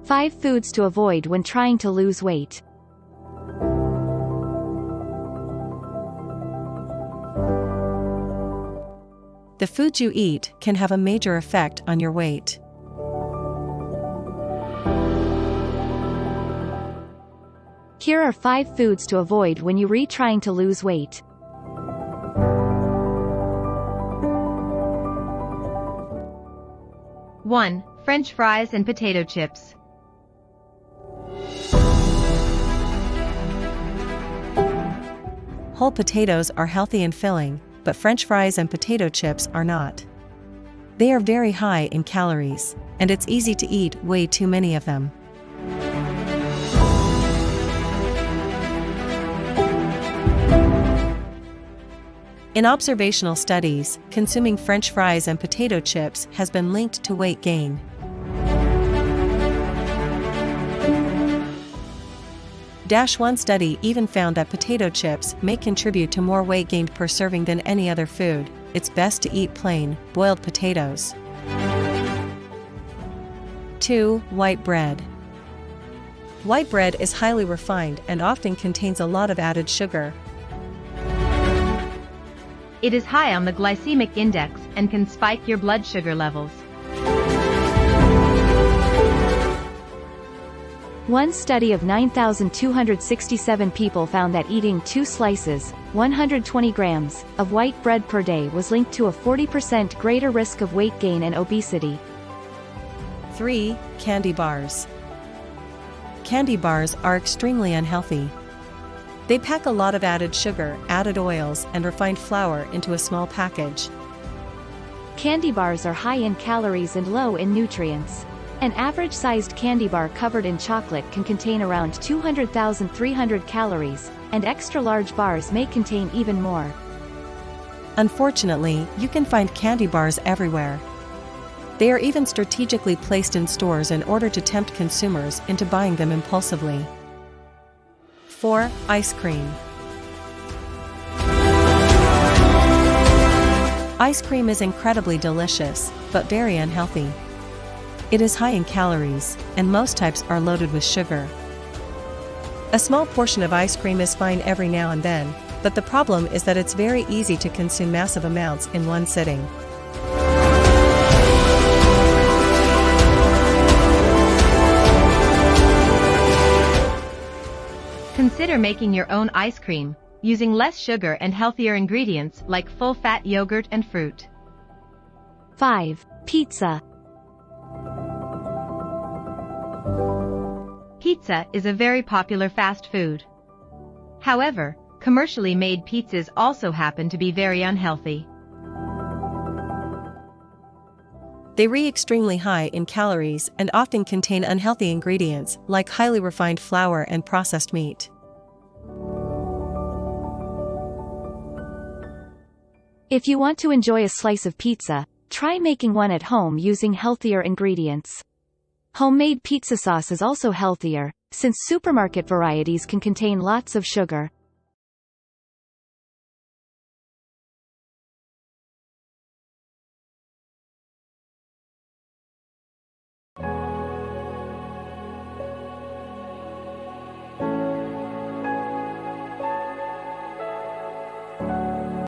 5 foods to avoid when trying to lose weight. The foods you eat can have a major effect on your weight. Here are 5 foods to avoid when you're trying to lose weight. One, French fries and potato chips. Whole potatoes are healthy and filling, but French fries and potato chips are not. They are very high in calories, and it's easy to eat way too many of them. In observational studies, consuming French fries and potato chips has been linked to weight gain. One study even found that potato chips may contribute to more weight gained per serving than any other food. It's best to eat plain, boiled potatoes. 2. White bread. White bread is highly refined and often contains a lot of added sugar. It is high on the glycemic index and can spike your blood sugar levels. One study of 9,267 people found that eating 2 slices, 120 grams, of white bread per day was linked to a 40% greater risk of weight gain and obesity. 3. Candy bars. Candy bars are extremely unhealthy. They pack a lot of added sugar, added oils, and refined flour into a small package. Candy bars are high in calories and low in nutrients. An average-sized candy bar covered in chocolate can contain around 200,300 calories, and extra-large bars may contain even more. Unfortunately, you can find candy bars everywhere. They are even strategically placed in stores in order to tempt consumers into buying them impulsively. 4. Ice cream. Ice cream is incredibly delicious, but very unhealthy. It is high in calories, and most types are loaded with sugar. A small portion of ice cream is fine every now and then, but the problem is that it's very easy to consume massive amounts in one sitting. Consider making your own ice cream, using less sugar and healthier ingredients like full-fat yogurt and fruit. 5. Pizza. Pizza is a very popular fast food. However, commercially made pizzas also happen to be very unhealthy. They are extremely high in calories and often contain unhealthy ingredients like highly refined flour and processed meat. If you want to enjoy a slice of pizza, try making one at home using healthier ingredients. Homemade pizza sauce is also healthier, since supermarket varieties can contain lots of sugar.